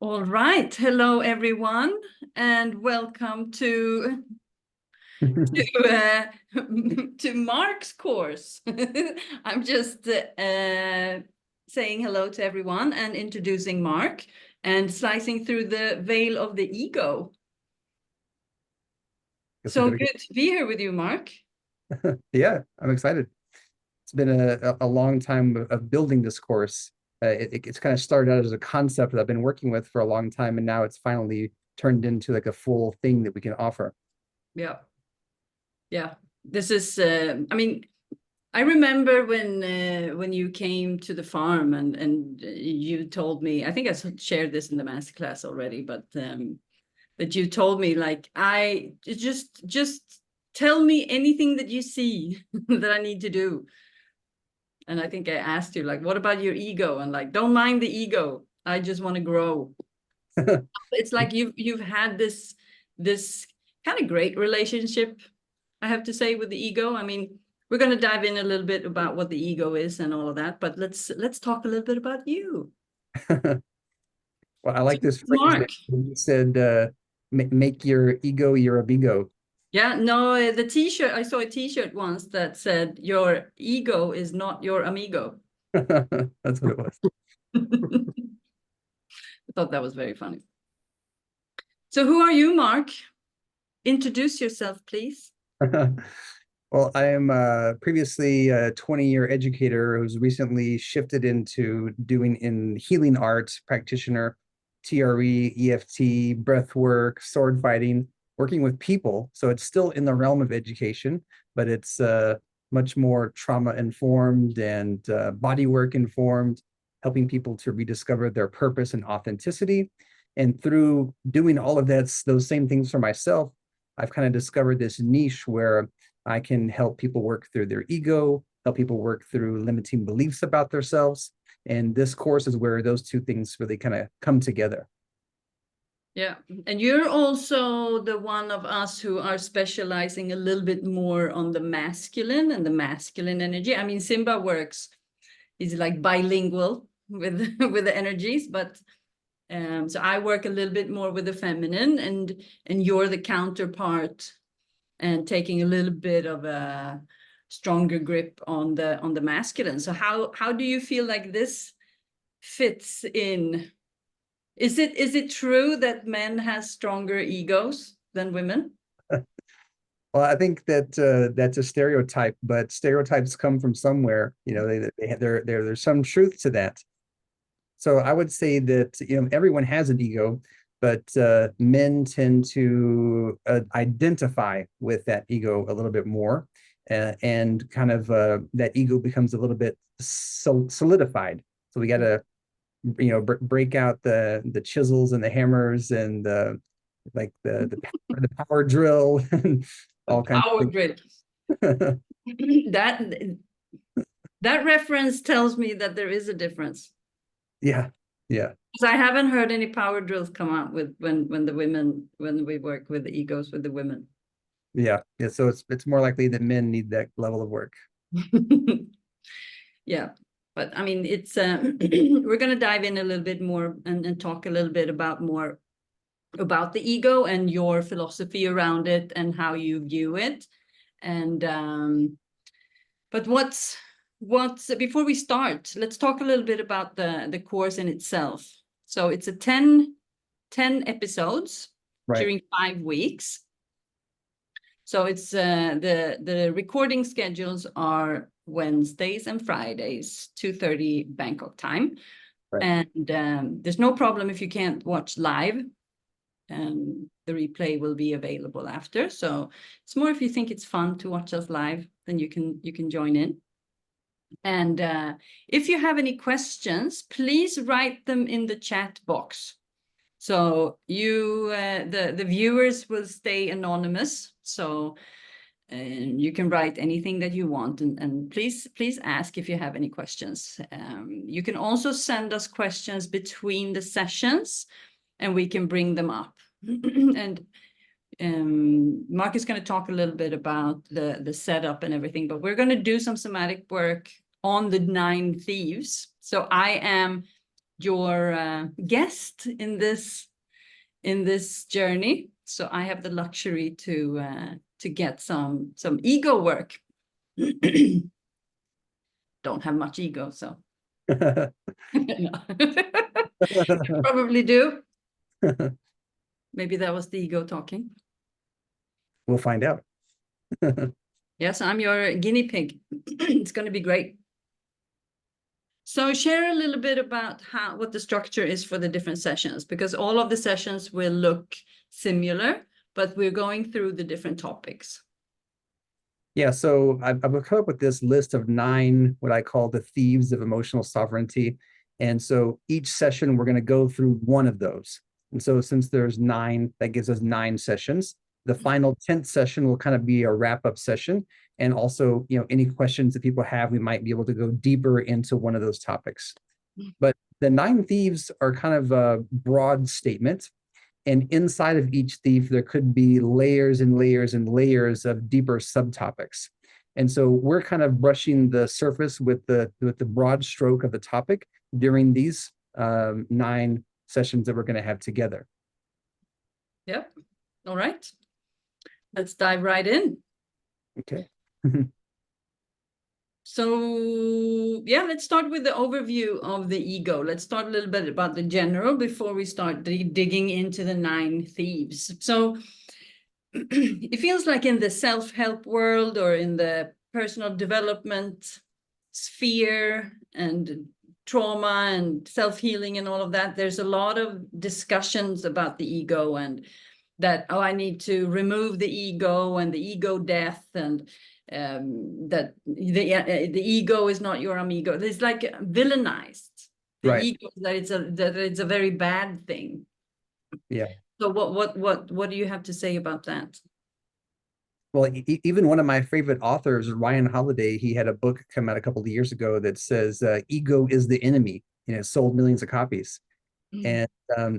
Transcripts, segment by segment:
All right. Hello, everyone, and welcome to to Mark's course. I'm just saying hello to everyone and introducing Mark and slicing through the veil of the ego. So good to be here with you, Mark. Yeah, I'm excited. It's been a long time of building this course. It's kind of started out as a concept that I've been working with for a long time, and now it's finally turned into like a full thing that we can offer. Yeah. Yeah. This is, I mean, I remember when you came to the farm and you told me, I think I shared this in the masterclass already, but that you told me like, I just tell me anything that you see that I need to do. And I think I asked you like, what about your ego? And like, don't mind the ego. I just want to grow. It's like you've had this kind of great relationship, I have to say, with the ego. I mean, we're going to dive in a little bit about what the ego is and all of that, but let's talk a little bit about you. Well, I like this phrase Mark. that you said, make your ego your amigo. Yeah, no, the t-shirt, I saw a t-shirt once that said, your ego is not your amigo. That's what it was. I thought that was very funny. So who are you, Mark? Introduce yourself, please. Well, I am previously a 20-year educator who's recently shifted into doing in healing arts practitioner, TRE, EFT, breath work, sword fighting, working with people. So it's still in the realm of education, but it's much more trauma informed and body work informed, helping people to rediscover their purpose and authenticity. And through doing all of that, those same things for myself, I've kind of discovered this niche where I can help people work through their ego, help people work through limiting beliefs about themselves. And this course is where those two things really kind of come together. Yeah. And you're also the one of us who are specializing a little bit more on the masculine and the masculine energy. I mean, Simba works, he's like bilingual with with the energies, but so I work a little bit more with the feminine, and you're the counterpart and taking a little bit of a stronger grip on the masculine. So how do you feel like this fits in? Is it true that men has stronger egos than women? Well, I think that that's a stereotype, but stereotypes come from somewhere. You know, there's some truth to that. So I would say that everyone has an ego, but men tend to identify with that ego a little bit more, and kind of that ego becomes a little bit solidified. So we got to break out the chisels and the hammers and like the power drill and all kinds Power of grid. that that reference tells me that there is a difference. Yeah, yeah. Because I haven't heard any power drills come out with when we work with the egos with the women. Yeah. So it's more likely that men need that level of work. Yeah, but I mean, it's we're going to dive in a little bit more and talk a little bit more about the ego and your philosophy around it and how you view it. And but what's before we start, let's talk a little bit about the course in itself. So it's a 10 episodes during 5 weeks. So it's the recording schedules are Wednesdays and Fridays, 2:30 Bangkok time. Right. And there's no problem if you can't watch live. The replay will be available after. So it's more if you think it's fun to watch us live, then you can join in. And if you have any questions, please write them in the chat box. So you, the viewers will stay anonymous. So you can write anything that you want, and please ask if you have any questions. You can also send us questions between the sessions, and we can bring them up. And Mark is going to talk a little bit about the setup and everything, but we're going to do some somatic work on the 9 thieves. So I am your guest in this journey. So I have the luxury to get some ego work. Don't have much ego, so probably do. Maybe that was the ego talking. We'll find out. Yes, I'm your guinea pig. It's going to be great. So share a little bit about what the structure is for the different sessions, because all of the sessions will look similar, but we're going through the different topics. Yeah, so I've come up with this list of 9, what I call the thieves of emotional sovereignty. And so each session, we're going to go through one of those. And so since there's 9, that gives us 9 sessions. The final 10th session will kind of be a wrap-up session. And also, any questions that people have, we might be able to go deeper into one of those topics. But the 9 thieves are kind of a broad statement. And inside of each thief, there could be layers and layers and layers of deeper subtopics. And so we're kind of brushing the surface with the broad stroke of the topic during these 9 sessions that we're going to have together. Yep. All right. Let's dive right in. Okay. So yeah, let's start with the overview of the ego. Let's start a little bit about the general before we start digging into the 9 thieves. So it feels like in the self-help world or in the personal development sphere and trauma and self-healing and all of that, there's a lot of discussions about the ego and that, oh, I need to remove the ego and the ego death, and that the ego is not your amigo. It's like villainized. The Right. ego, that it's a very bad thing. Yeah. So what do you have to say about that? Well, even one of my favorite authors, Ryan Holiday, he had a book come out a couple of years ago that says ego is the enemy. Sold millions of copies. And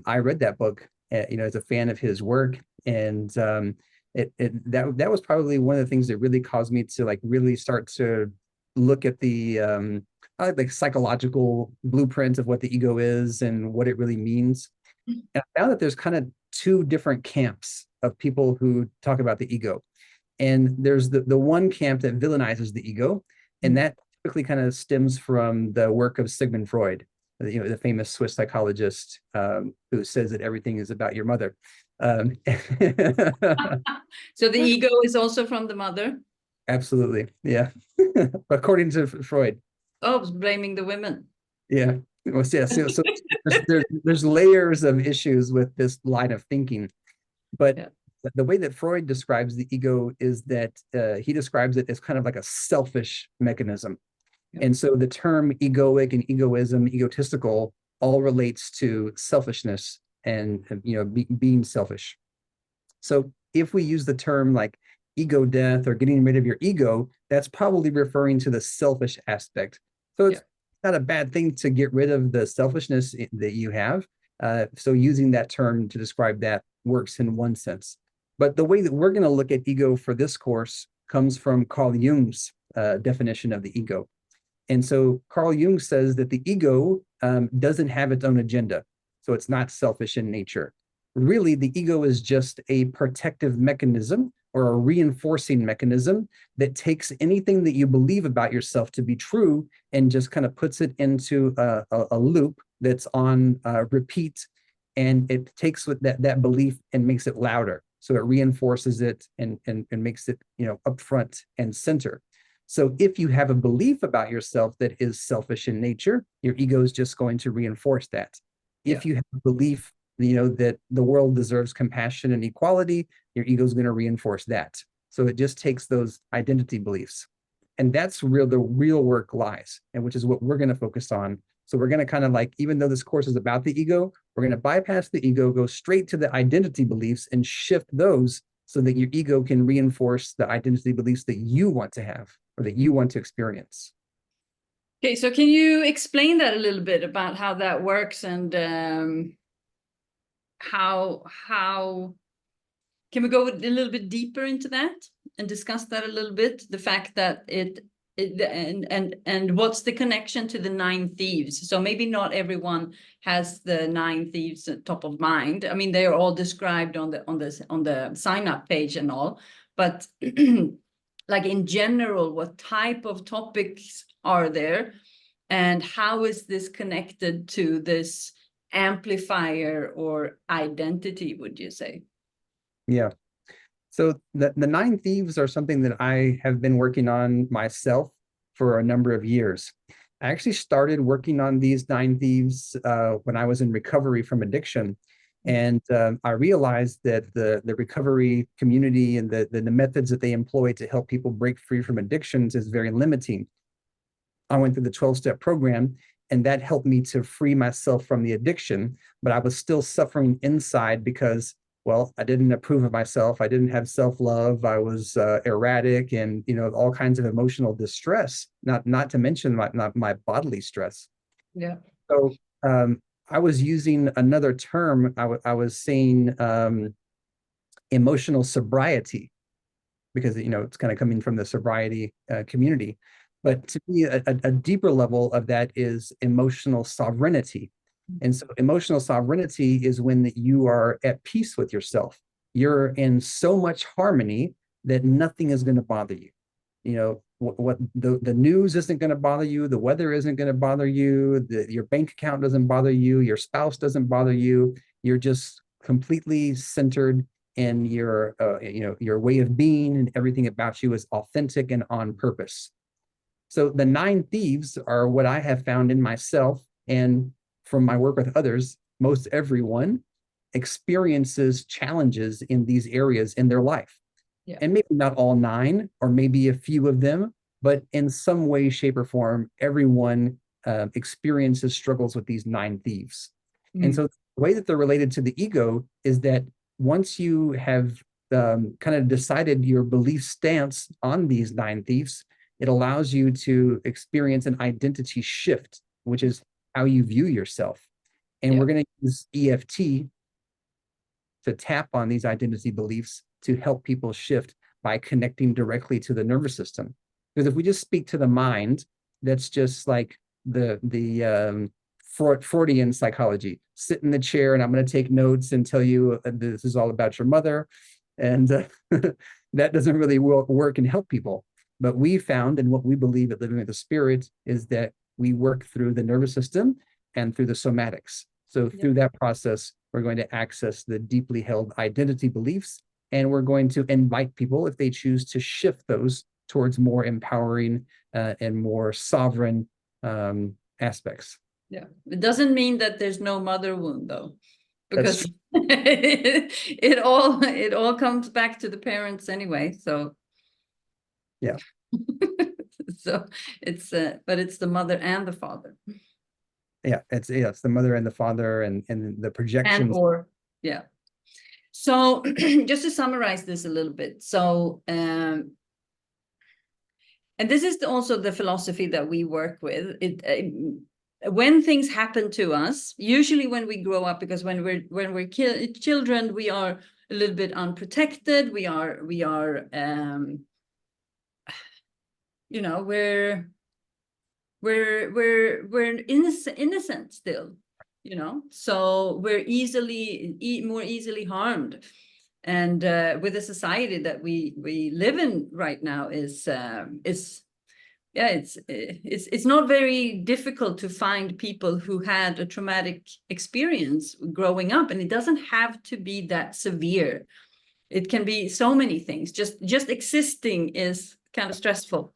I read that book, as a fan of his work. And that was probably one of the things that really caused me to really start to look at the like psychological blueprint of what the ego is and what it really means. And I found that there's kind of 2 different camps of people who talk about the ego. And there's the one camp that villainizes the ego, and that typically kind of stems from the work of Sigmund Freud, the famous Swiss psychologist who says that everything is about your mother. So the ego is also from the mother? Absolutely, yeah. According to Freud. Oh, blaming the women. Yeah. Well, yeah. So there's layers of issues with this line of thinking, but yeah. The way that Freud describes the ego is that he describes it as kind of like a selfish mechanism. Yeah. And so the term egoic and egoism, egotistical, all relates to selfishness and being selfish. So if we use the term like ego death or getting rid of your ego, that's probably referring to the selfish aspect. So it's not a bad thing to get rid of the selfishness that you have. So using that term to describe that works in one sense. But the way that we're going to look at ego for this course comes from Carl Jung's definition of the ego. And so Carl Jung says that the ego doesn't have its own agenda. So it's not selfish in nature. Really, the ego is just a protective mechanism or a reinforcing mechanism that takes anything that you believe about yourself to be true and just kind of puts it into a loop that's on repeat, and it takes that belief and makes it louder. So it reinforces it and makes it up front and center. So if you have a belief about yourself that is selfish in nature, your ego is just going to reinforce that. If you have a belief that the world deserves compassion and equality, your ego is going to reinforce that. So it just takes those identity beliefs. And that's where the real work lies, and which is what we're going to focus on. So we're going to kind of even though this course is about the ego, we're going to bypass the ego, go straight to the identity beliefs and shift those so that your ego can reinforce the identity beliefs that you want to have or that you want to experience. Okay, so can you explain that a little bit about how that works, and how can we go a little bit deeper into that and discuss that a little bit? The fact that And what's the connection to the 9 thieves? So maybe not everyone has the 9 thieves at top of mind. I mean, they are all described on the sign up page and all, but like in general, what type of topics are there, and how is this connected to this amplifier or identity, would you say? Yeah. So the 9 thieves are something that I have been working on myself for a number of years. I actually started working on these 9 thieves when I was in recovery from addiction. And I realized that the recovery community and the methods that they employ to help people break free from addictions is very limiting. I went through the 12-step program, and that helped me to free myself from the addiction, but I was still suffering inside because, well, I didn't approve of myself. I didn't have self-love. I was erratic and, all kinds of emotional distress, not to mention my bodily stress. Yeah. So I was using another term. I was saying emotional sobriety, because, it's kind of coming from the sobriety community. But to me, a deeper level of that is emotional sovereignty. And so emotional sovereignty is when you are at peace with yourself. You're in so much harmony that nothing is going to bother you. What the news isn't going to bother you, the weather isn't going to bother you, your bank account doesn't bother you, your spouse doesn't bother you. You're just completely centered, and your way of being and everything about you is authentic and on purpose. So the 9 thieves are what I have found in myself, and from my work with others, most everyone experiences challenges in these areas in their life. Yeah. And maybe not all 9, or maybe a few of them, but in some way, shape, or form, everyone experiences struggles with these 9 thieves. And so the way that they're related to the ego is that once you have kind of decided your belief stance on these 9 thieves, it allows you to experience an identity shift, which is how you view yourself. And we're going to use EFT to tap on these identity beliefs to help people shift by connecting directly to the nervous system. Because if we just speak to the mind, that's just like the Freudian psychology. Sit in the chair and I'm going to take notes and tell you this is all about your mother. And that doesn't really work and help people. But we found, and what we believe at Living with the Spirit, is that we work through the nervous system and through the somatics. So through that process, we're going to access the deeply held identity beliefs, and we're going to invite people, if they choose, to shift those towards more empowering and more sovereign aspects. Yeah, it doesn't mean that there's no mother wound, though, because it all comes back to the parents anyway. So yeah. So it's but it's the mother and the father. Yeah, it's the mother and the father, and the projections. So just to summarize this a little bit. So and this is also the philosophy that we work with. When things happen to us, usually when we grow up, because when we're children, we are a little bit unprotected. We are we're innocent still, so we're more easily harmed. And with the society that we live in right now it's not very difficult to find people who had a traumatic experience growing up, and it doesn't have to be that severe. It can be so many things. Just existing is kind of stressful.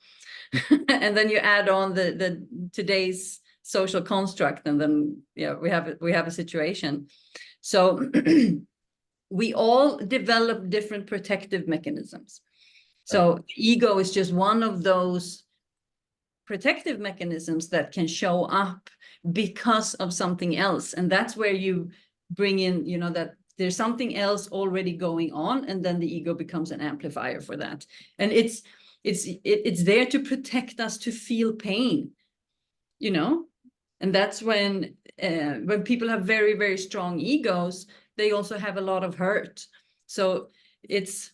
And then you add on the today's social construct, and then we have a situation. So we all develop different protective mechanisms. So ego is just one of those protective mechanisms that can show up because of something else. And that's where you bring in, that there's something else already going on, and then the ego becomes an amplifier for that. And it's there to protect us, to feel pain, and that's when people have very, very strong egos, they also have a lot of hurt. So it's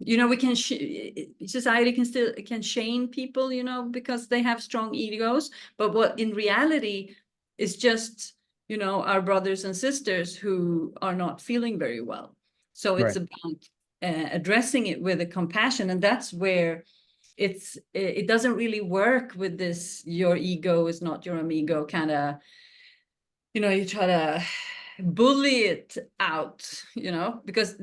you know, we can society can still shame people, you know, because they have strong egos, but what in reality is just, you know, our brothers and sisters who are not feeling very well. So it's Right. about addressing it with a compassion, and that's where it doesn't really work with this your ego is not your amigo kind of, you know, you try to bully it out, you know, because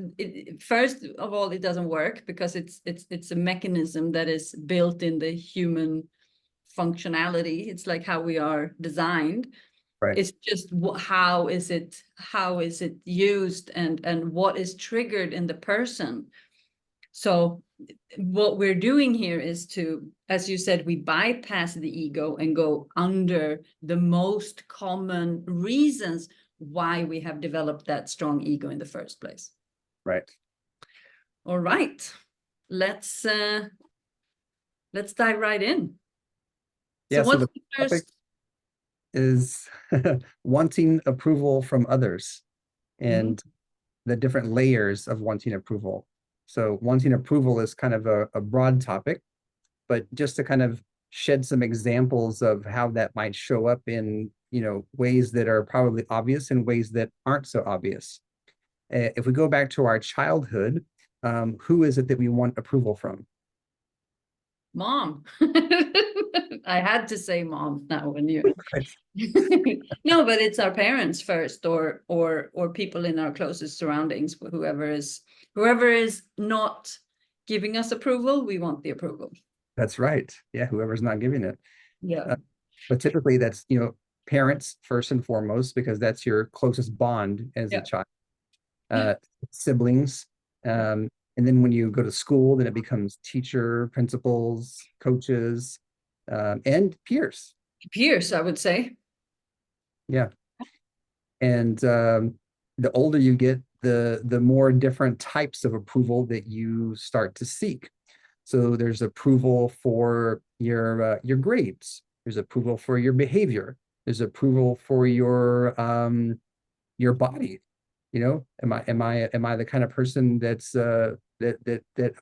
first of all, it doesn't work because it's a mechanism that is built in the human functionality. It's like how we are designed. Right. It's just how is it used, and what is triggered in the person. So what we're doing here is to, as you said, we bypass the ego and go under the most common reasons why we have developed that strong ego in the first place. Right. All right, let's dive right in. Yeah. So So what's the the topic first? is wanting approval from others Mhm. and the different layers of wanting approval. So wanting approval is kind of a broad topic, but just to kind of shed some examples of how that might show up in, you know, ways that are probably obvious and ways that aren't so obvious. If we go back to our childhood, who is it that we want approval from? Mom. I had to say mom now when you Right. no, but it's our parents first, or people in our closest surroundings, whoever is not giving us approval, we want the approval. That's right. Yeah, whoever's not giving it. Yeah. But typically that's, you know, parents first and foremost, because that's your closest bond as a Yeah. child. Siblings. And then when you go to school, then it becomes teacher, principals, coaches, and peers. Peers, I would say. Yeah. And the older you get, the more different types of approval that you start to seek. So there's approval for your grades. There's approval for your behavior. There's approval for your body. You know, am I the kind of person that's that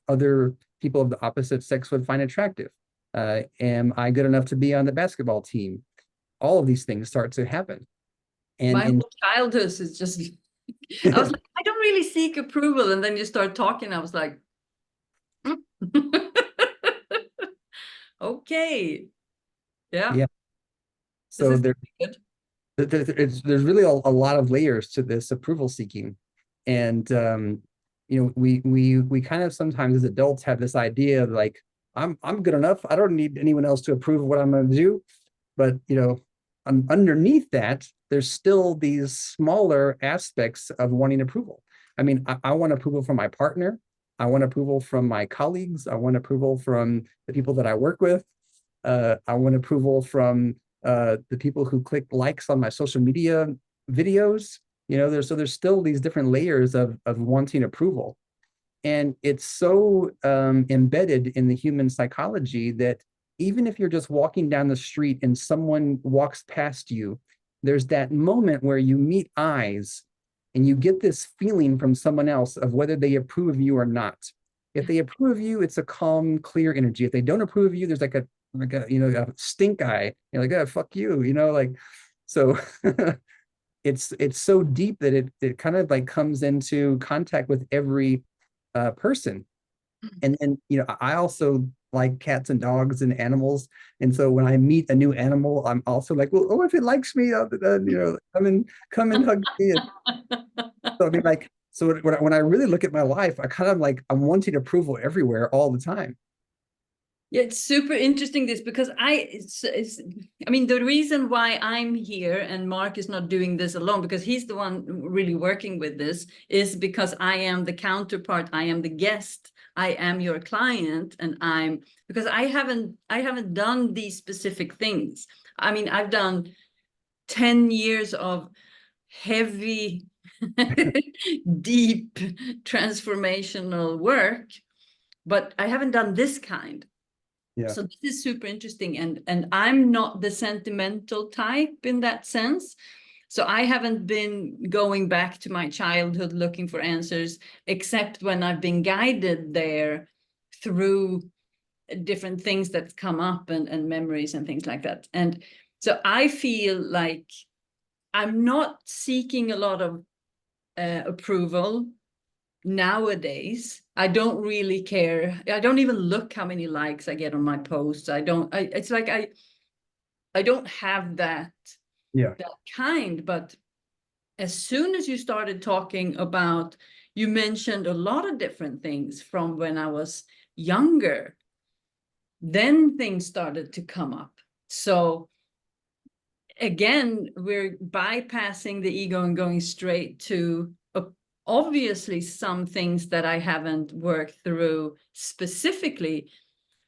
other people of the opposite sex would find attractive? Am I good enough to be on the basketball team? All of these things start to happen. My And whole childhood is just I was like, I don't really seek approval, and then you start talking, I was like, okay, yeah, yeah, this so is good. there's really a lot of layers to this approval seeking. And you know, we kind of sometimes as adults have this idea of like, I'm good enough, I don't need anyone else to approve of what I'm going to do. But you know, underneath that, there's still these smaller aspects of wanting approval. I mean, I want approval from my partner, I want approval from my colleagues, I want approval from the people that I work with, I want approval from the people who click likes on my social media videos. You know, there's still these different layers of wanting approval. And it's so embedded in the human psychology that even if you're just walking down the street and someone walks past you, there's that moment where you meet eyes and you get this feeling from someone else of whether they approve of you or not. If they approve of you, it's a calm, clear energy. If they don't approve of you, there's like a you know, a stink eye. You're like, oh, fuck you, you know, like, so it's so deep that it kind of like comes into contact with every person. And then, you know, I also like cats and dogs and animals. And so when I meet a new animal, I'm also like, well, oh, if it likes me, you know, come and hug me. And so I mean, like, so when I really look at my life, I kind of like, I'm wanting approval everywhere all the time. Yeah, it's super interesting this because I mean, the reason why I'm here and Mark is not doing this alone, because he's the one really working with this, is because I am the counterpart, I am the guest, I am your client, and because I haven't done these specific things. I mean, I've done 10 years of heavy, deep transformational work, but I haven't done this kind. Yeah. So this is super interesting, and I'm not the sentimental type in that sense. So I haven't been going back to my childhood looking for answers, except when I've been guided there through different things that come up and memories and things like that. And so I feel like I'm not seeking a lot of approval nowadays. I don't really care. I don't even look how many likes I get on my posts. It's like I don't have that kind. But as soon as you started talking about, you mentioned a lot of different things from when I was younger, then things started to come up. So again, we're bypassing the ego and going straight to obviously some things that I haven't worked through specifically,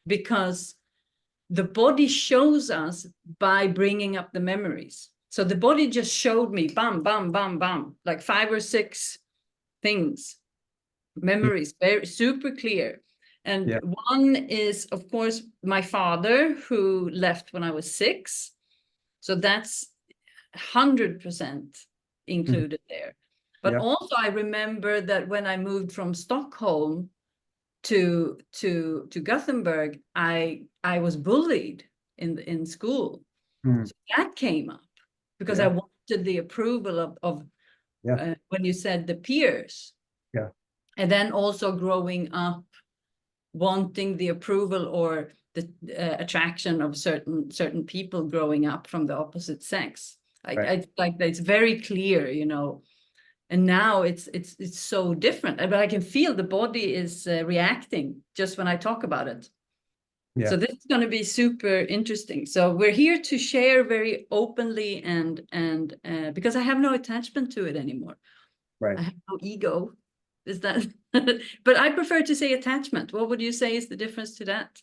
because the body shows us by bringing up the memories. So the body just showed me, bam, bam, bam, bam, like 5 or 6 things, memories, very super clear. And one is, of course, my father, who left when I was 6. So that's 100% included there. But also I remember that when I moved from Stockholm to Gothenburg, I was bullied in school. So that came up because I wanted the approval of when you said the peers. And then also growing up, wanting the approval or the attraction of certain people growing up from the opposite sex. I like that it's very clear, you know. And now it's so different, but I can feel the body is reacting just when I talk about it. So this is going to be super interesting. So we're here to share very openly and because I have no attachment to it anymore. I have no ego. Is that? But I prefer to say attachment. What would you say is the difference to that?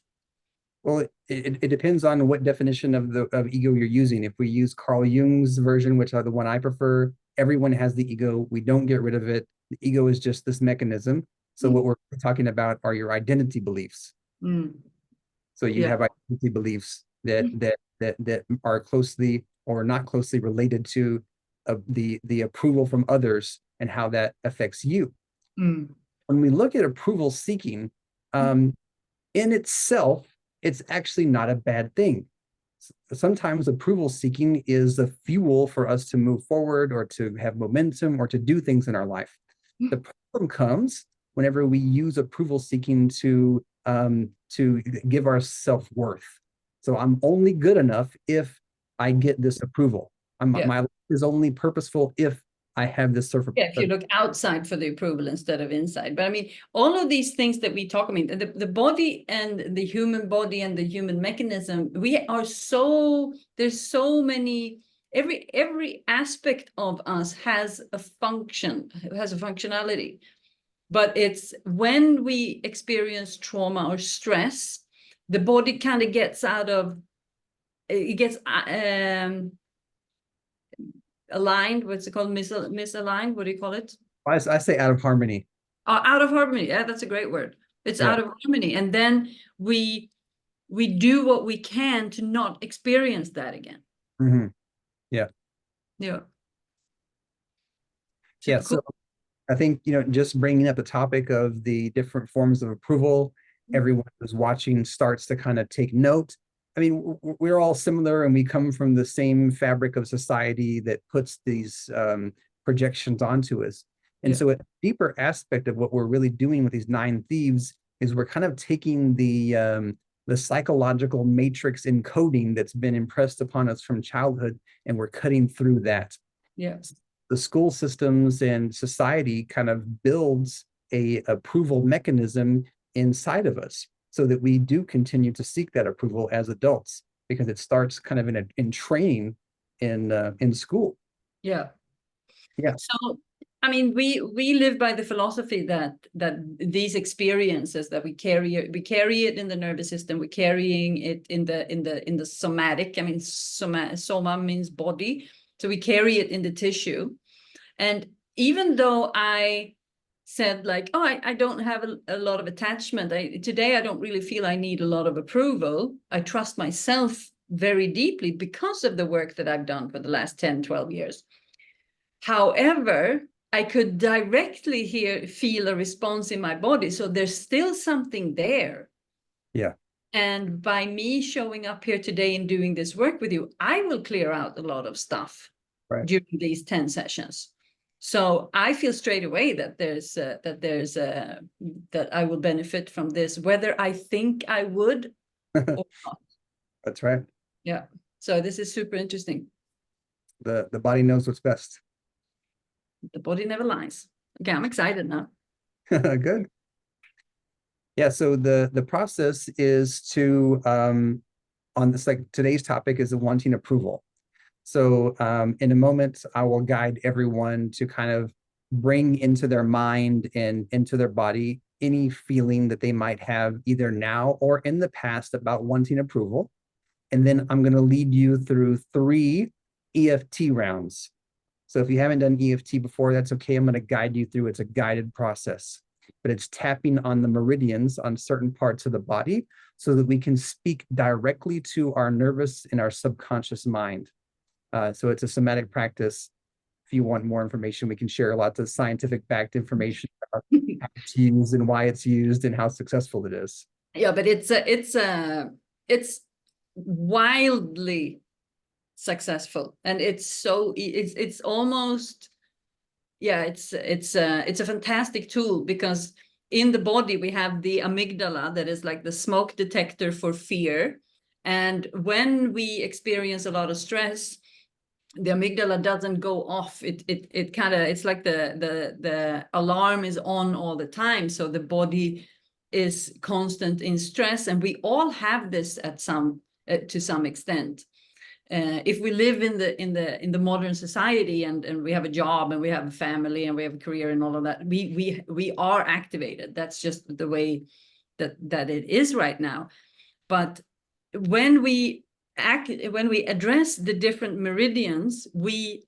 Well, it depends on what definition of ego you're using. If we use Carl Jung's version, which are the one I prefer, everyone has the ego. We don't get rid of it. The ego is just this mechanism. So what we're talking about are your identity beliefs. So you have identity beliefs that are closely or not closely related to the approval from others and how that affects you. When we look at approval seeking, in itself, it's actually not a bad thing. Sometimes approval seeking is a fuel for us to move forward or to have momentum or to do things in our life. The problem comes whenever we use approval seeking to give our self-worth. So I'm only good enough if I get this approval. My life is only purposeful if I have this sort of. If you look outside for the approval instead of inside. But I mean, all of these things that we talk, I mean, the body and the human body and the human mechanism, there's so many, every aspect of us has a function, has a functionality. But it's when we experience trauma or stress, the body kind of gets aligned. What's it called? Misaligned. What do you call it? I say out of harmony. Out of harmony. Yeah, that's a great word. It's out of harmony, and then we do what we can to not experience that again. So I think, just bringing up the topic of the different forms of approval, everyone who's watching starts to kind of take note. I mean, we're all similar and we come from the same fabric of society that puts these projections onto us. And so a deeper aspect of what we're really doing with these 9 thieves is we're kind of taking the psychological matrix encoding that's been impressed upon us from childhood, and we're cutting through that. The school systems and society kind of builds a approval mechanism inside of us, so that we do continue to seek that approval as adults, because it starts kind of in training in school. So I mean, we live by the philosophy that these experiences that we carry it in the nervous system, we're carrying it in the somatic. I mean, soma means body, so we carry it in the tissue. And even though I said like, oh, I don't have a lot of attachment. Today, I don't really feel I need a lot of approval. I trust myself very deeply because of the work that I've done for the last 10, 12 years. However, I could directly feel a response in my body. So there's still something there. Yeah. And by me showing up here today and doing this work with you, I will clear out a lot of stuff during these 10 sessions. So I feel straight away that that I will benefit from this, whether I think I would or not. That's right. Yeah. So this is super interesting. The body knows what's best. The body never lies. Okay, I'm excited now. Good. Yeah, so the process is to on this, like today's topic is the wanting approval. So in a moment, I will guide everyone to kind of bring into their mind and into their body any feeling that they might have either now or in the past about wanting approval. And then I'm going to lead you through 3 EFT rounds. So if you haven't done EFT before, that's okay. I'm going to guide you through. It's a guided process, but it's tapping on the meridians on certain parts of the body so that we can speak directly to our nervous and our subconscious mind. So it's a somatic practice. If you want more information, we can share lots of scientific backed information about how it's used and why it's used and how successful it is. Yeah, but it's wildly successful, and it's almost, yeah, it's a fantastic tool, because in the body we have the amygdala that is like the smoke detector for fear. And when we experience a lot of stress, the amygdala doesn't go off. It kind of, it's like the alarm is on all the time. So the body is constant in stress, and we all have this at some to some extent. If we live in the modern society, and we have a job and we have a family and we have a career and all of that, we are activated. That's just the way that it is right now. But when we address the different meridians, we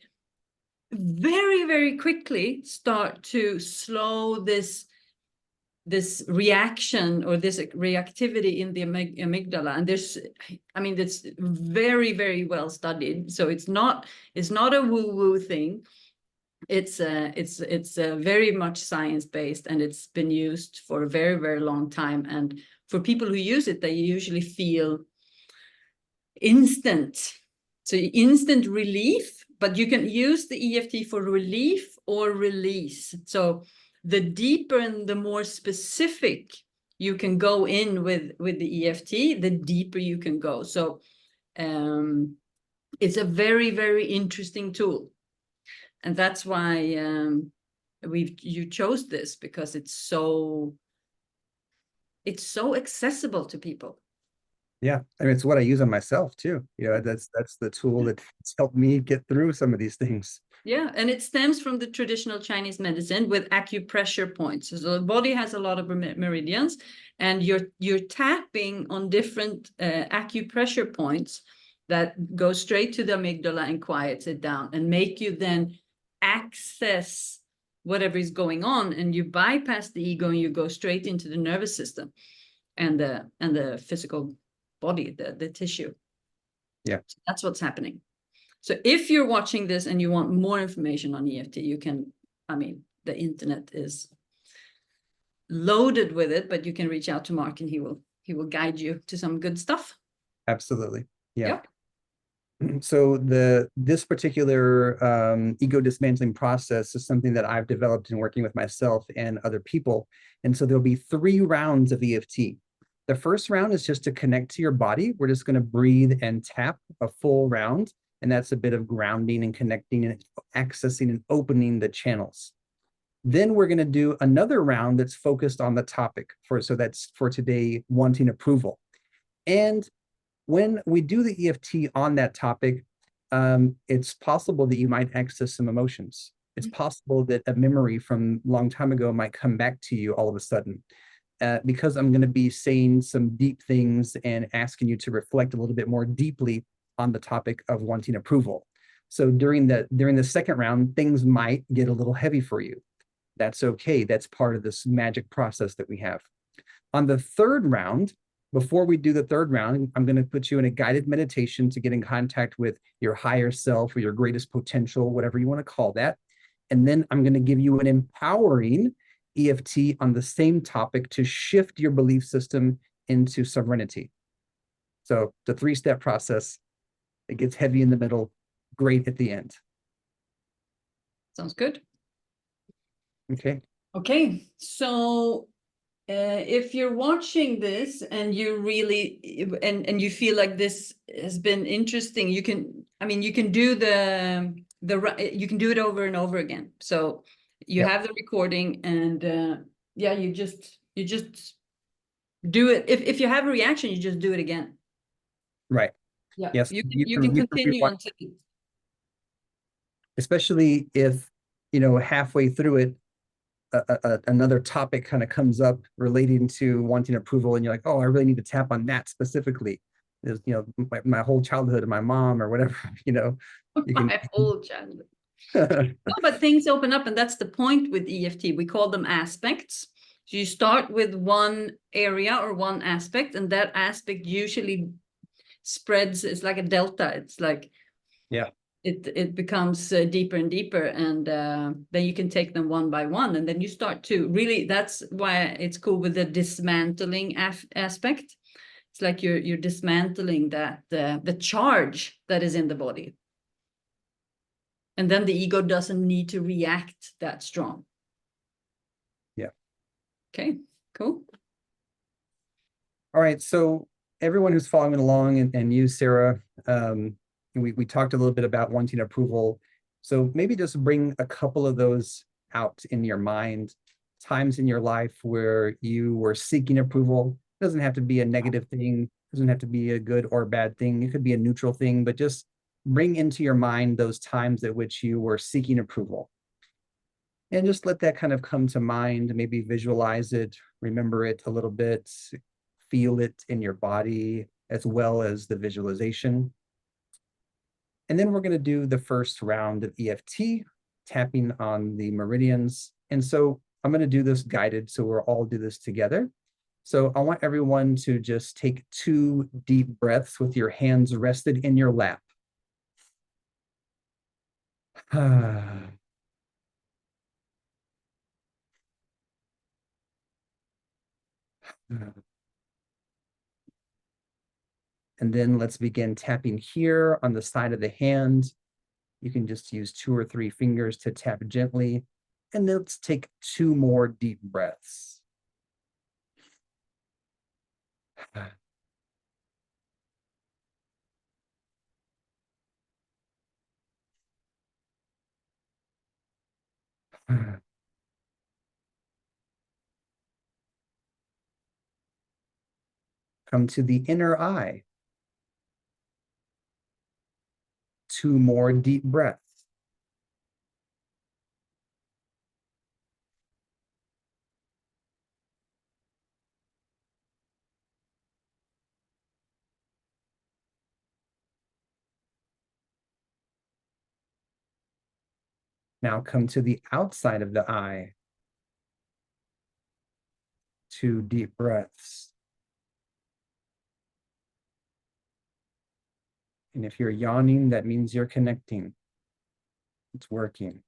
very, very quickly start to slow this reaction or this reactivity in the amygdala. And it's very, very well studied. So it's not a woo-woo thing. It's very much science-based, and it's been used for a very, very long time. And for people who use it, they usually feel instant relief, but you can use the EFT for relief or release. So the deeper and the more specific you can go in with the EFT, the deeper you can go. So it's a very, very interesting tool. And that's why you chose this, because it's so accessible to people. Yeah, I mean, it's what I use on myself too. That's the tool that's helped me get through some of these things. Yeah, and it stems from the traditional Chinese medicine with acupressure points. So the body has a lot of meridians, and you're tapping on different acupressure points that go straight to the amygdala and quiets it down and make you then access whatever is going on, and you bypass the ego and you go straight into the nervous system and the physical body, the tissue. Yeah, so that's what's happening. So if you're watching this and you want more information on EFT, you can, the internet is loaded with it, but you can reach out to Mark and he will guide you to some good stuff. Absolutely. Yeah. Yep. So this particular ego dismantling process is something that I've developed in working with myself and other people. And so there'll be 3 rounds of EFT. The first round is just to connect to your body. We're just going to breathe and tap a full round. And that's a bit of grounding and connecting and accessing and opening the channels. Then we're going to do another round that's focused on the topic so that's for today, wanting approval. And when we do the EFT on that topic, it's possible that you might access some emotions. It's possible that a memory from a long time ago might come back to you all of a sudden. Because I'm going to be saying some deep things and asking you to reflect a little bit more deeply on the topic of wanting approval. So during the second round, things might get a little heavy for you. That's okay. That's part of this magic process that we have. On the third round, before we do the third round, I'm going to put you in a guided meditation to get in contact with your higher self or your greatest potential, whatever you want to call that. And then I'm going to give you an empowering EFT on the same topic to shift your belief system into serenity. So the 3-step process, it gets heavy in the middle, great at the end. Sounds good. Okay. Okay, so if you're watching this and you really and you feel like this has been interesting, you can, I mean, you can do you can do it over and over again. So you have the recording, and yeah, you just do it. If you have a reaction, you just do it again. Right. Yeah, Yes. you can continue until. Especially if, halfway through it, another topic kind of comes up relating to wanting approval, and you're like, oh, I really need to tap on that specifically. There's, my whole childhood and my mom or whatever, you can. My whole childhood. No, but things open up, and that's the point with EFT. We call them aspects. So you start with one area or one aspect, and that aspect usually spreads. It's like a delta. It's like, yeah, it becomes deeper and deeper, and then you can take them one by one, and then you start to really. That's why it's cool with the dismantling aspect. It's like you're dismantling that the charge that is in the body. And then the ego doesn't need to react that strong. yeah. Okay, cool. All right. So everyone who's following along, and you, Sarah, we talked a little bit about wanting approval. So maybe just bring a couple of those out in your mind, times in your life where you were seeking approval. It doesn't have to be a negative thing, it doesn't have to be a good or bad thing. It could be a neutral thing, but just bring into your mind those times at which you were seeking approval. And just let that kind of come to mind, maybe visualize it, remember it a little bit, feel it in your body as well as the visualization. And then we're going to do the first round of EFT, tapping on the meridians. And so I'm going to do this guided, so we'll all do this together. So I want everyone to just take 2 deep breaths with your hands rested in your lap. And then let's begin tapping here on the side of the hand. You can just use 2 or 3 fingers to tap gently. And then let's take 2 more deep breaths. Come to the inner eye. 2 more deep breaths. Now come to the outside of the eye. 2 deep breaths. And if you're yawning, that means you're connecting. It's working.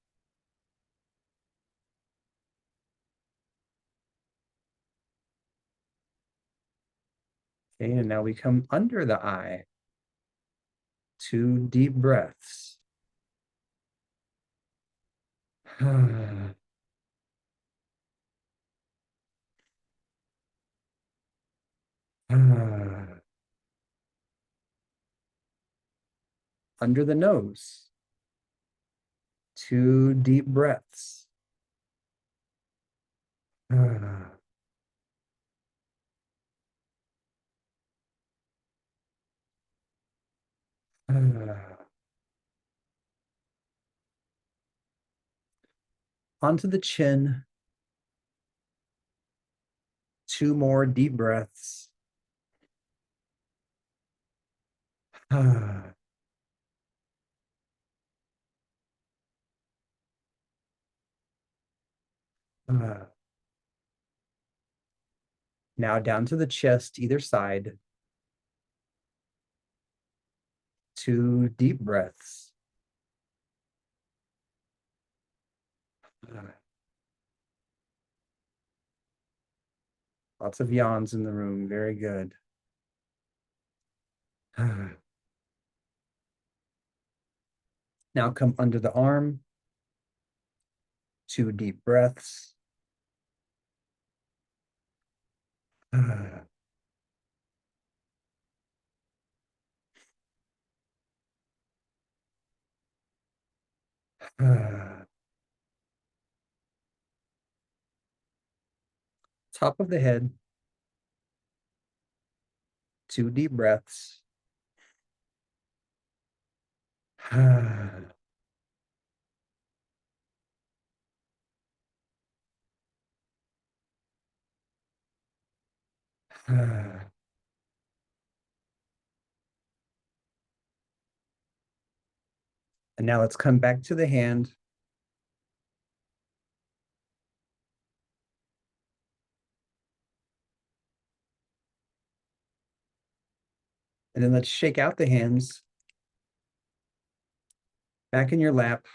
Okay, and now we come under the eye. 2 deep breaths. Under the nose. 2 deep breaths. Onto the chin. 2 more deep breaths. Now down to the chest, either side. 2 deep breaths. Lots of yawns in the room. Very good. Now come under the arm. 2 deep breaths. Top of the head. 2 deep breaths. And now let's come back to the hand. And then let's shake out the hands. Back in your lap.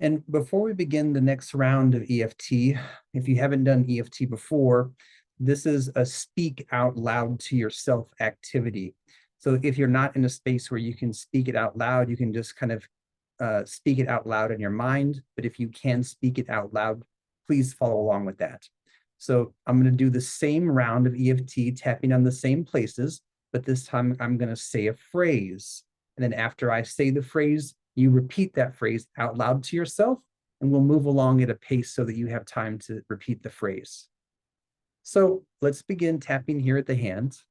And before we begin the next round of EFT, if you haven't done EFT before, this is a speak out loud to yourself activity. So if you're not in a space where you can speak it out loud, you can just kind of speak it out loud in your mind. But if you can speak it out loud, please follow along with that. So I'm going to do the same round of EFT, tapping on the same places, but this time I'm going to say a phrase. And then after I say the phrase, you repeat that phrase out loud to yourself, and we'll move along at a pace so that you have time to repeat the phrase. So let's begin tapping here at the hands.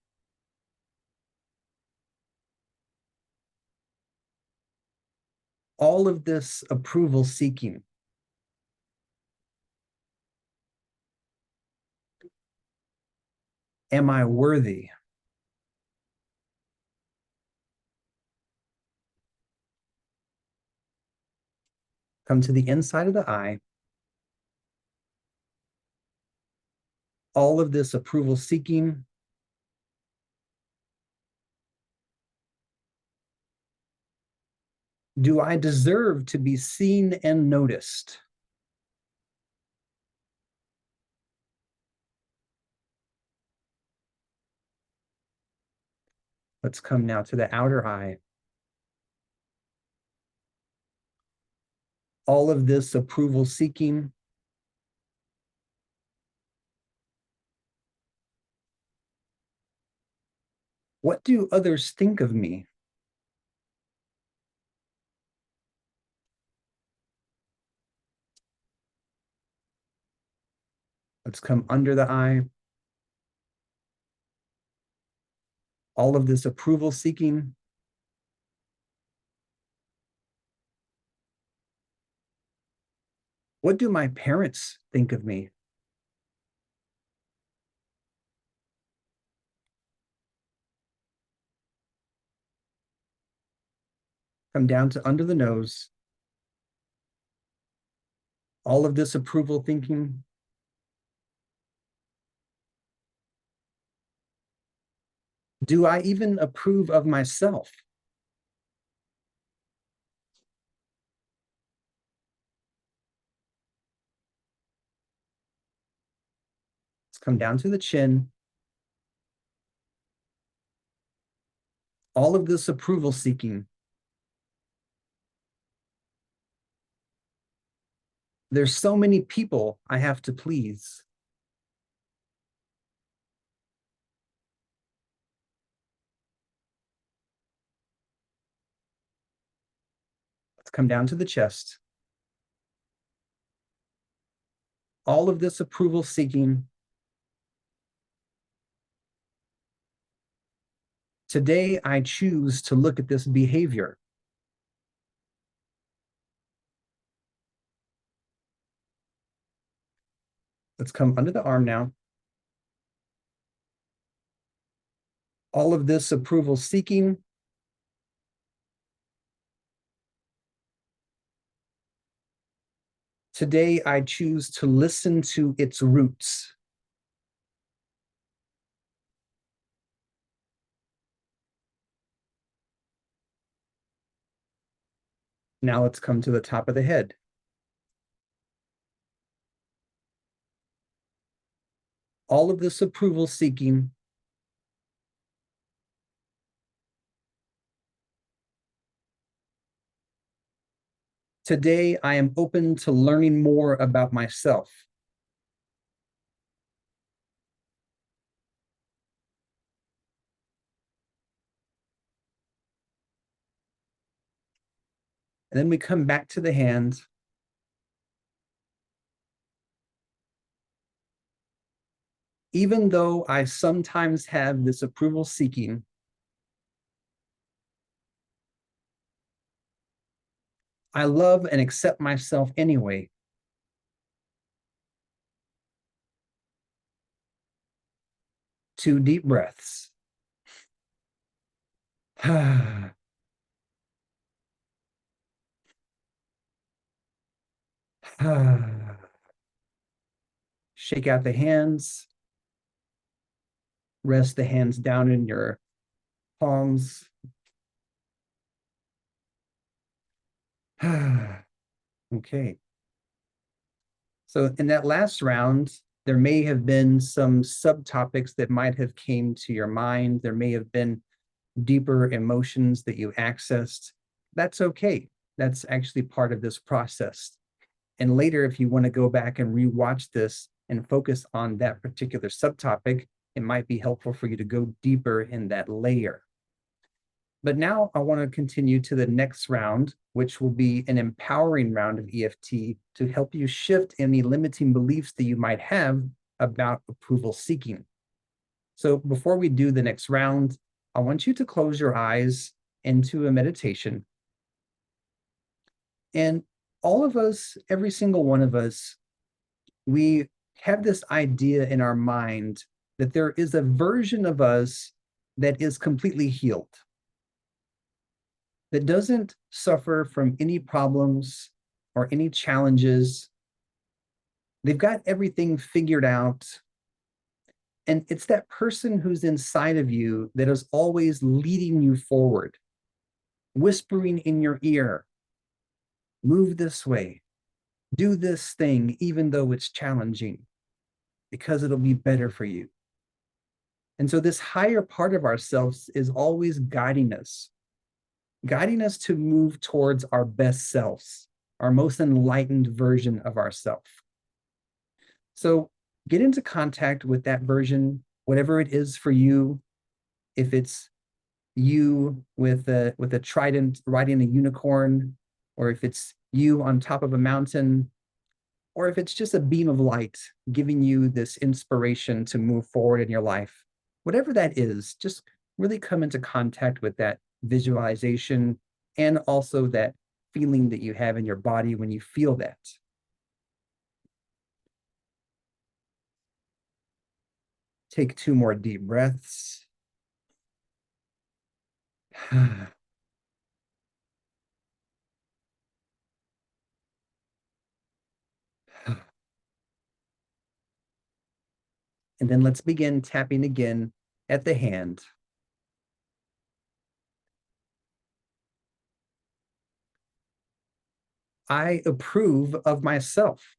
All of this approval seeking. Am I worthy? Come to the inside of the eye. All of this approval seeking. Do I deserve to be seen and noticed? Let's come now to the outer eye. All of this approval seeking. What do others think of me? Let's come under the eye. All of this approval seeking. What do my parents think of me? Come down to under the nose. All of this approval thinking. Do I even approve of myself? Let's come down to the chin. All of this approval seeking. There's so many people I have to please. Let's come down to the chest. All of this approval seeking. Today, I choose to look at this behavior. Let's come under the arm now. All of this approval seeking. Today, I choose to listen to its roots. Now let's come to the top of the head. All of this approval seeking, today I am open to learning more about myself. And then we come back to the hands. Even though I sometimes have this approval seeking, I love and accept myself anyway. 2 deep breaths. Shake out the hands. Rest the hands down in your palms. Okay. So in that last round, there may have been some subtopics that might have came to your mind. There may have been deeper emotions that you accessed. That's okay. That's actually part of this process. And later, if you want to go back and rewatch this and focus on that particular subtopic, it might be helpful for you to go deeper in that layer. But now I want to continue to the next round, which will be an empowering round of EFT to help you shift any limiting beliefs that you might have about approval seeking. So before we do the next round, I want you to close your eyes into a meditation. And all of us, every single one of us, we have this idea in our mind that there is a version of us that is completely healed, that doesn't suffer from any problems or any challenges. They've got everything figured out. And it's that person who's inside of you that is always leading you forward, whispering in your ear, move this way, do this thing, even though it's challenging, because it'll be better for you. And so this higher part of ourselves is always guiding us to move towards our best selves, our most enlightened version of ourselves. So get into contact with that version, whatever it is for you. If it's you with a trident riding a unicorn, or if it's you on top of a mountain, or if it's just a beam of light giving you this inspiration to move forward in your life, whatever that is, just really come into contact with that visualization and also that feeling that you have in your body when you feel that. Take 2 more deep breaths. And then let's begin tapping again at the hand. I approve of myself.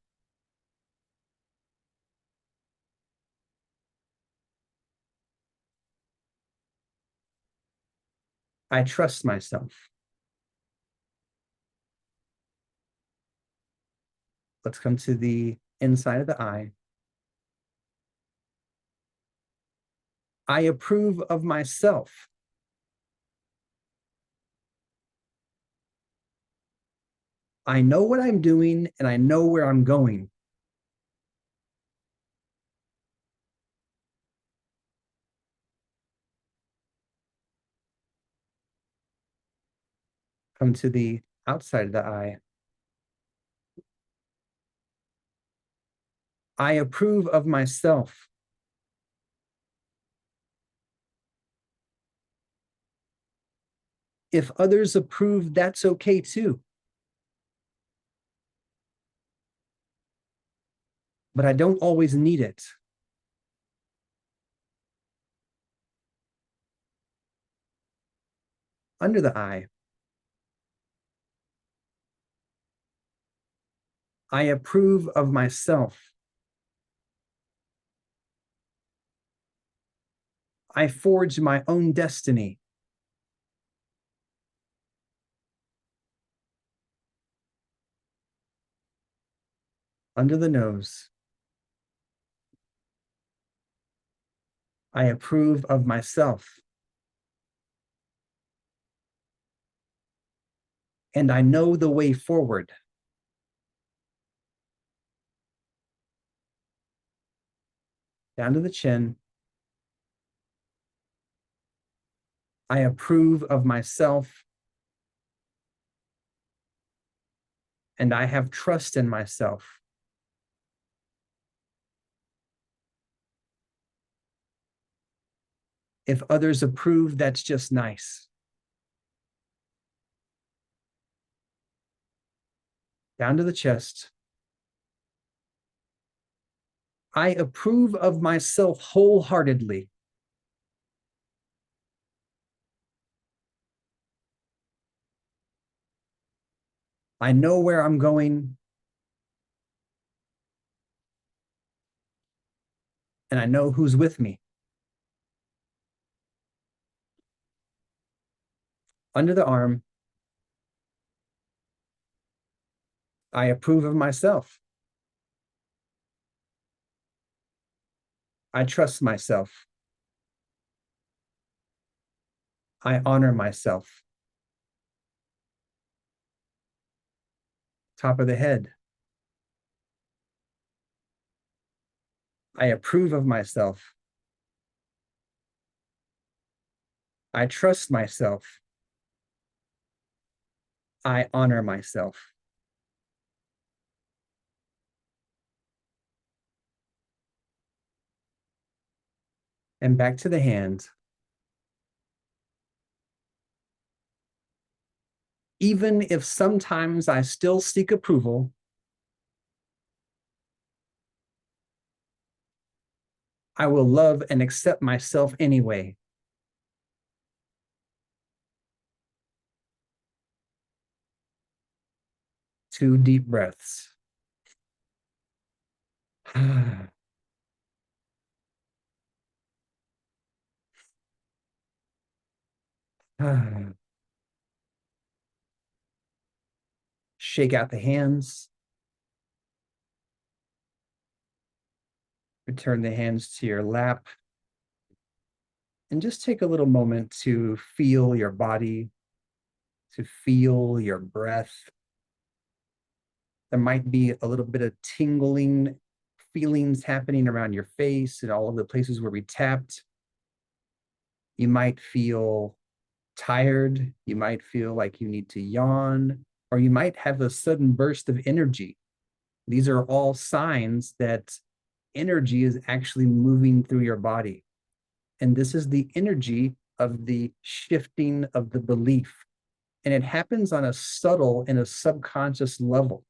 I trust myself. Let's come to the inside of the eye. I approve of myself. I know what I'm doing and I know where I'm going. Come to the outside of the eye. I approve of myself. If others approve, that's okay too. But I don't always need it. Under the eye. I approve of myself. I forge my own destiny. Under the nose. I approve of myself. And I know the way forward. Down to the chin. I approve of myself. And I have trust in myself. If others approve, that's just nice. Down to the chest. I approve of myself wholeheartedly. I know where I'm going. And I know who's with me. Under the arm. I approve of myself. I trust myself. I honor myself. Top of the head. I approve of myself. I trust myself. I honor myself. And back to the hand. Even if sometimes I still seek approval, I will love and accept myself anyway. Two deep breaths. Shake out the hands. Return the hands to your lap. And just take a little moment to feel your body, to feel your breath. There might be a little bit of tingling feelings happening around your face and all of the places where we tapped. You might feel tired. You might feel like you need to yawn, or you might have a sudden burst of energy. These are all signs that energy is actually moving through your body. And this is the energy of the shifting of the belief. And it happens on a subtle and a subconscious level.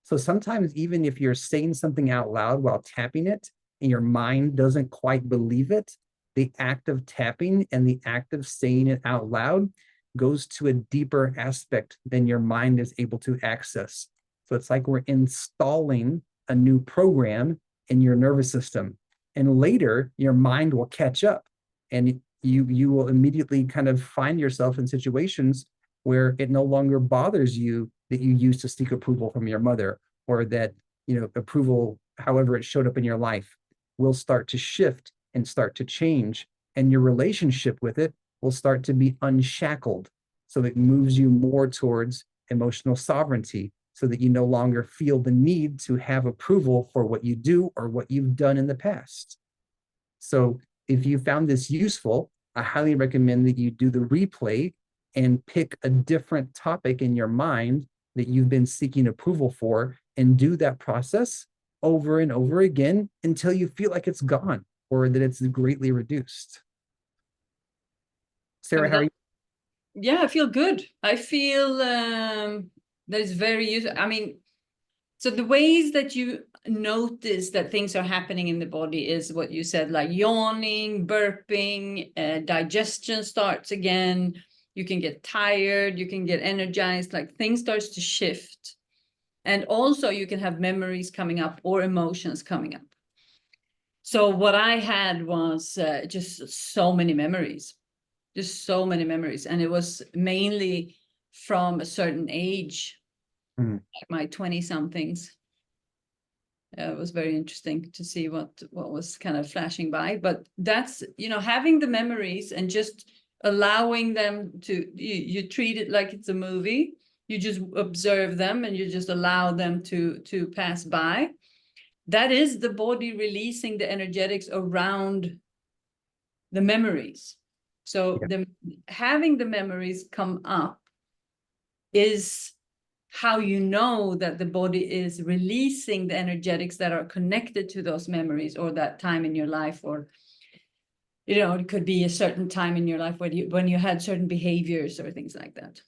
So sometimes even if you're saying something out loud while tapping it and your mind doesn't quite believe it, the act of tapping and the act of saying it out loud goes to a deeper aspect than your mind is able to access. So it's like we're installing a new program in your nervous system. And later, your mind will catch up and you will immediately kind of find yourself in situations where it no longer bothers you that you used to seek approval from your mother, or that, approval, however it showed up in your life, will start to shift and start to change. And your relationship with it will start to be unshackled. So it moves you more towards emotional sovereignty, so that you no longer feel the need to have approval for what you do or what you've done in the past. So if you found this useful, I highly recommend that you do the replay and pick a different topic in your mind that you've been seeking approval for, and do that process over and over again until you feel like it's gone or that it's greatly reduced. Sarah, how are you? Yeah, I feel good. I feel that is very useful. I mean, so the ways that you notice that things are happening in the body is what you said, like yawning, burping, digestion starts again. You can get tired, you can get energized, like things starts to shift. And also you can have memories coming up or emotions coming up. So what I had was just so many memories, and it was mainly from a certain age, like my 20 somethings. It was very interesting to see what was kind of flashing by, but that's, you know, having the memories and just allowing them to, you treat it like it's a movie. You just observe them and you just allow them to pass by. That is the body releasing the energetics around the memories. So having the memories come up is how you know that the body is releasing the energetics that are connected to those memories or that time in your life, or, you know, it could be a certain time in your life when you had certain behaviors or things like that.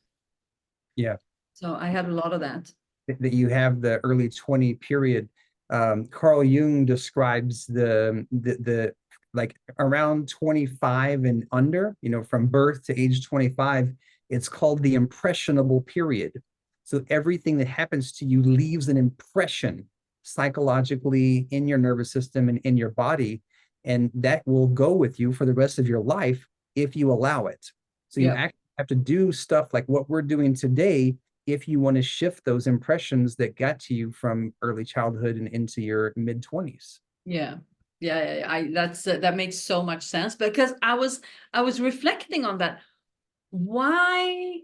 Yeah. So I had a lot of that. That you have the early 20 period. Carl Jung describes the like around 25 and under, you know, from birth to age 25, it's called the impressionable period. So everything that happens to you leaves an impression psychologically in your nervous system and in your body, and that will go with you for the rest of your life if you allow it. So you actually have to do stuff like what we're doing today if you want to shift those impressions that got to you from early childhood and into your mid 20s. Yeah. That makes so much sense, because I was reflecting on that. Why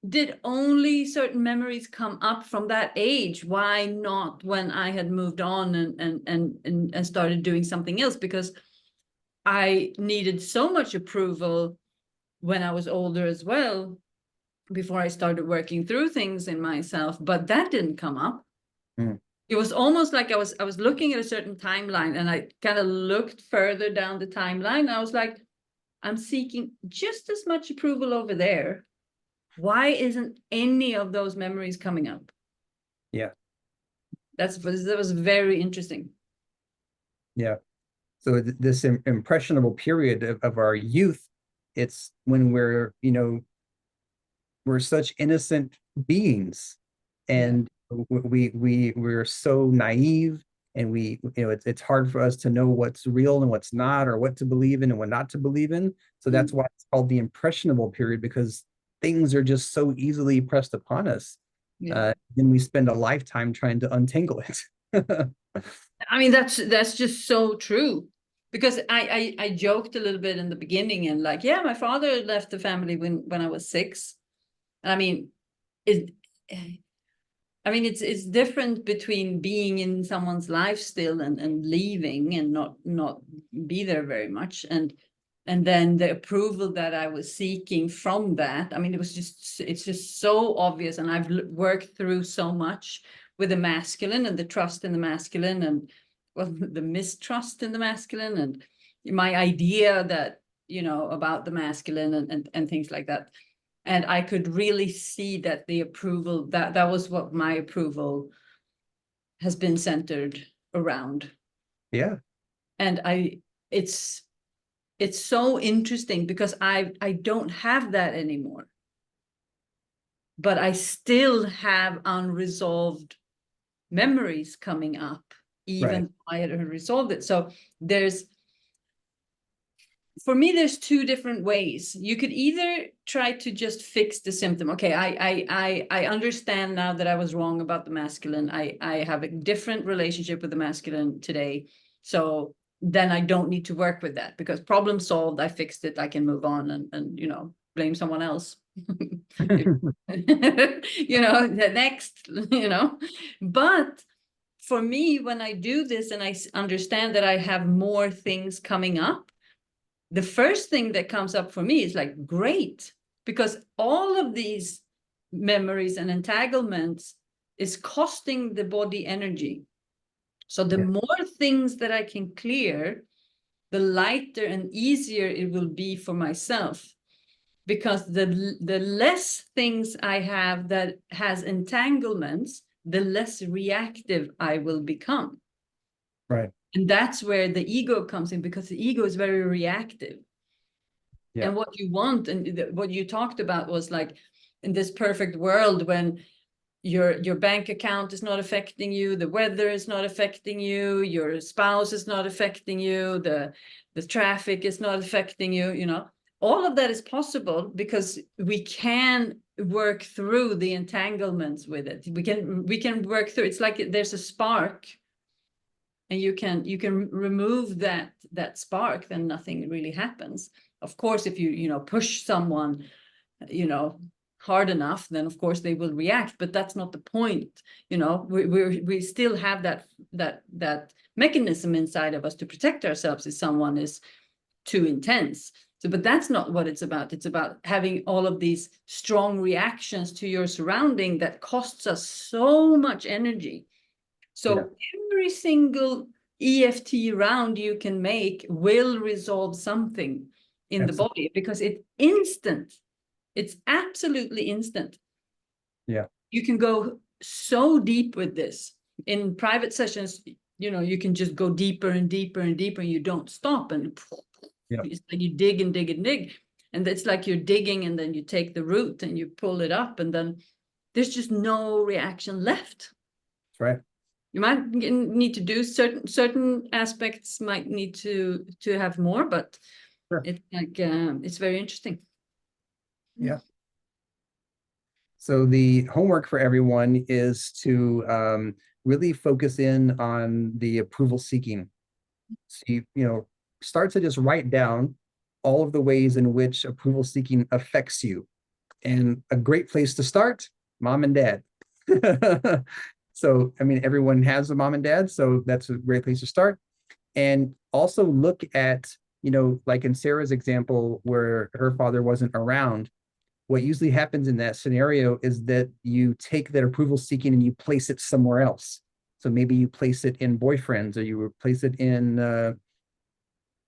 did only certain memories come up from that age? Why not when I had moved on and started doing something else? Because I needed so much approval when I was older as well, before I started working through things in myself, but that didn't come up. It was almost like I was looking at a certain timeline, and I kind of looked further down the timeline, and I was like, I'm seeking just as much approval over there. Why isn't any of those memories coming up? Yeah. That was very interesting. Yeah. So this impressionable period of our youth, it's when we're, you know, we're such innocent beings, and we're so naive, and we, you know, it's hard for us to know what's real and what's not, or what to believe in and what not to believe in. So that's why it's called the impressionable period, because things are just so easily pressed upon us. Then we spend a lifetime trying to untangle it. I mean, that's just so true. Because I joked a little bit in the beginning, and like, yeah, my father left the family when I was 6. And I mean, it's different between being in someone's life still and leaving and not be there very much, and then the approval that I was seeking from that. I mean, it's just so obvious, and I've worked through so much with the masculine and the trust in the masculine, and well, the mistrust in the masculine, and my idea that, you know, about the masculine and things like that. And I could really see that the approval, that was what my approval has been centered around. Yeah. And it's so interesting, because I don't have that anymore. But I still have unresolved memories coming up, even though I had resolved it. So for me, there's 2 different ways. You could either try to just fix the symptom. Okay, I understand now that I was wrong about the masculine. I have a different relationship with the masculine today. So then I don't need to work with that, because problem solved, I fixed it, I can move on and you know, blame someone else. You know, the next, you know. But for me, when I do this and I understand that I have more things coming up, the first thing that comes up for me is like, great, because all of these memories and entanglements is costing the body energy. So the more things that I can clear, the lighter and easier it will be for myself, because the less things I have that has entanglements, the less reactive I will become. Right. And that's where the ego comes in, because the ego is very reactive. And what you want, and what you talked about was like, in this perfect world when your bank account is not affecting you, the weather is not affecting you, your spouse is not affecting you, the traffic is not affecting you, you know. All of that is possible because we can work through the entanglements with it. We can work through. It's like there's a spark, and you can remove that spark, then nothing really happens. Of course, if you know, push someone, you know, hard enough, then of course they will react, but that's not the point. You know, we still have that mechanism inside of us to protect ourselves if someone is too intense. So, but that's not what it's about. It's about having all of these strong reactions to your surrounding that costs us so much energy. So every single EFT round you can make will resolve something in the body, because it's instant. It's absolutely instant. Yeah. You can go so deep with this. In private sessions, you know, you can just go deeper and deeper and deeper, and you don't stop. And it's like you dig and dig and dig. And it's like you're digging, and then you take the root and you pull it up, and then there's just no reaction left. That's right. You might need to do certain aspects, might need to have more, but it's like it's very interesting. Yeah. So the homework for everyone is to really focus in on the approval seeking. So you know, start to just write down all of the ways in which approval seeking affects you. And a great place to start, mom and dad. So, I mean, everyone has a mom and dad, so that's a great place to start. And also look at, you know, like in Sarah's example, where her father wasn't around, what usually happens in that scenario is that you take that approval seeking and you place it somewhere else. So maybe you place it in boyfriends, or you place it in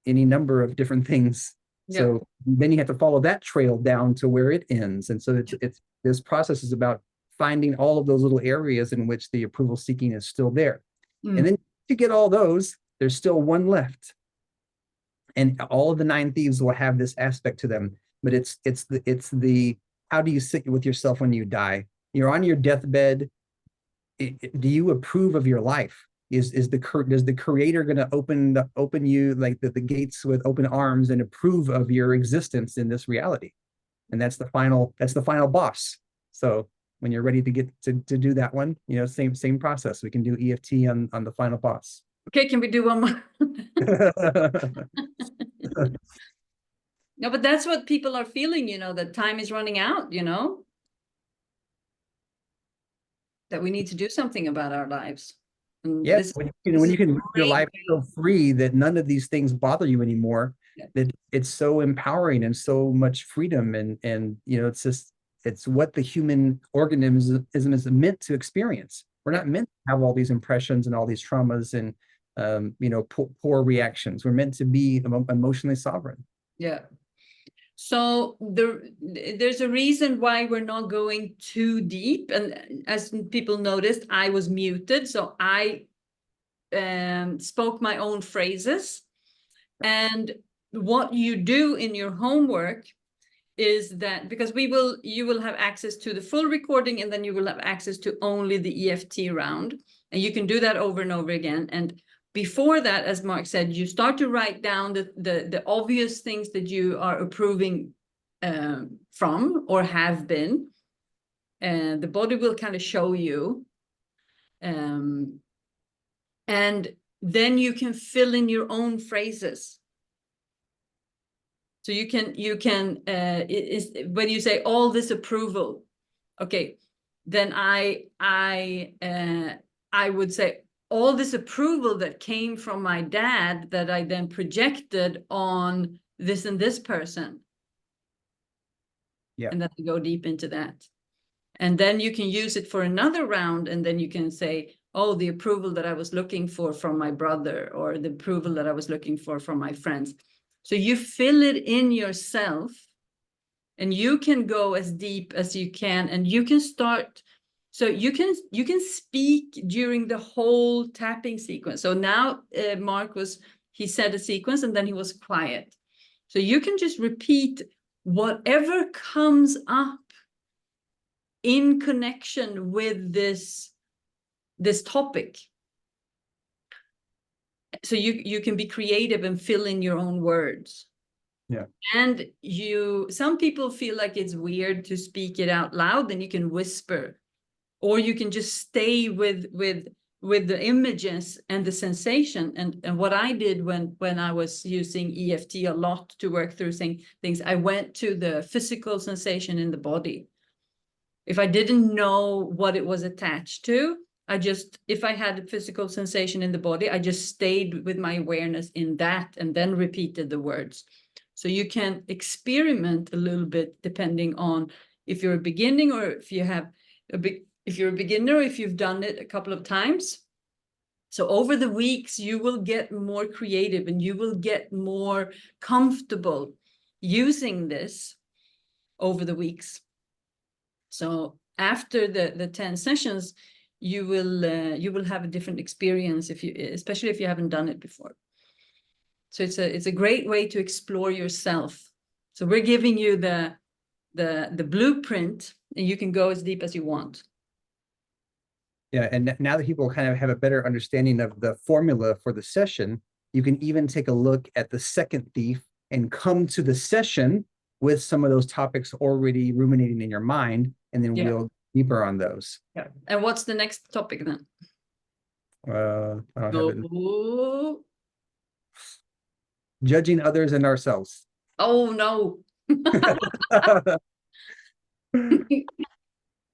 any number of different things. Yeah. So then you have to follow that trail down to where it ends. And so it's this process is about finding all of those little areas in which the approval seeking is still there. And then to get all those, there's still one left. And all of the 9 thieves will have this aspect to them. But it's the how do you sit with yourself when you die? You're on your deathbed. Do you approve of your life? Does the creator going to open you like the gates with open arms and approve of your existence in this reality? And that's the final boss. So when you're ready to get to do that one, you know, same process. We can do EFT on the final boss. Okay, can we do one more? No, but that's what people are feeling, you know, that time is running out, you know, that we need to do something about our lives. And yeah, when you can live your life so free that none of these things bother you anymore, that it's so empowering and so much freedom, and you know, it's what the human organism is meant to experience. We're not meant to have all these impressions and all these traumas and you know, poor reactions. We're meant to be emotionally sovereign. Yeah. So there's a reason why we're not going too deep. And as people noticed, I was muted. So I spoke my own phrases. And what you do in your homework is that, because you will have access to the full recording, and then you will have access to only the EFT round. And you can do that over and over again. And before that, as Mark said, you start to write down the obvious things that you are approving from or have been. And the body will kind of show you. And then you can fill in your own phrases. So you can when you say all this approval, okay, then I would say all this approval that came from my dad that I then projected on this and this person. Yeah. And then go deep into that. And then you can use it for another round, and then you can say, oh, the approval that I was looking for from my brother, or the approval that I was looking for from my friends. So you fill it in yourself, and you can go as deep as you can, and you can start. So you can speak during the whole tapping sequence. So now Mark he said a sequence, and then he was quiet. So you can just repeat whatever comes up in connection with this topic. So you can be creative and fill in your own words. Yeah. And some people feel like it's weird to speak it out loud, then you can whisper, or you can just stay with the images and the sensation. And what I did when I was using EFT a lot to work through things, I went to the physical sensation in the body. If I didn't know what it was attached to, if I had a physical sensation in the body, I just stayed with my awareness in that and then repeated the words. So you can experiment a little bit depending on if you're a beginning or if you have if you're a beginner, if you've done it a couple of times. So over the weeks, you will get more creative and you will get more comfortable using this over the weeks. So after the 10 sessions, you will have a different experience especially if you haven't done it before. So it's a great way to explore yourself. So we're giving you the blueprint, and you can go as deep as you want. Yeah, and now that people kind of have a better understanding of the formula for the session, you can even take a look at the second thief and come to the session with some of those topics already ruminating in your mind, and then we'll deeper on those. Yeah. And what's the next topic then? I don't have it. Judging others and ourselves. Oh no.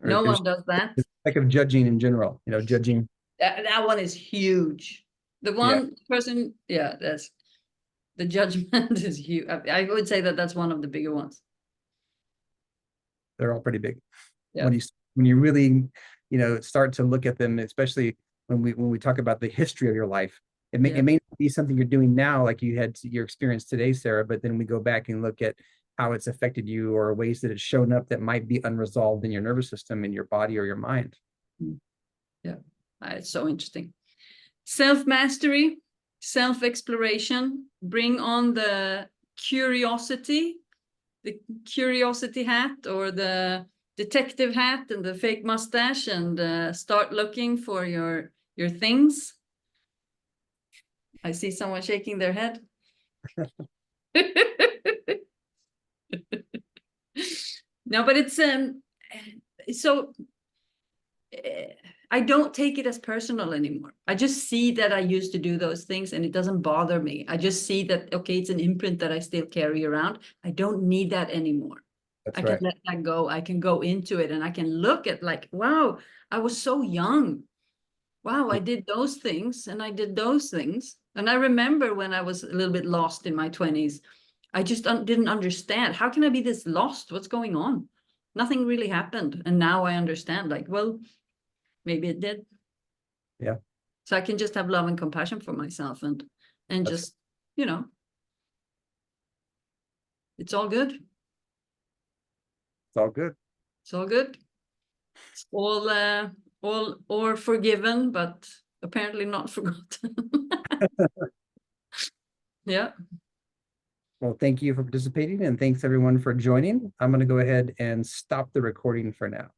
No one does that. Like of judging in general, judging. That one is huge. The one person, that's the judgment is huge. I would say that's one of the bigger ones. They're all pretty big. Yeah. When you really, start to look at them, especially when we talk about the history of your life, it may not be something you're doing now, like you had your experience today, Sarah, but then we go back and look at how it's affected you or ways that it's shown up that might be unresolved in your nervous system, in your body or your mind. Yeah, it's so interesting. Self-mastery, self-exploration, bring on the curiosity hat or the detective hat and the fake mustache, and start looking for your things. I see someone shaking their head. No, but it's so I don't take it as personal anymore. I just see that I used to do those things and it doesn't bother me. I just see that, okay, it's an imprint that I still carry around. I don't need that anymore. I can let that go. I can go into it and I can look at like, wow, I was so young. Wow, I did those things and I did those things. And I remember when I was a little bit lost in my 20s, I just didn't understand. How can I be this lost? What's going on? Nothing really happened. And now I understand, like, well, maybe it did. Yeah. So I can just have love and compassion for myself and just, it's all good. It's all good. It's all good. It's all or forgiven, but apparently not forgotten. Yeah. Well, thank you for participating and thanks everyone for joining. I'm going to go ahead and stop the recording for now.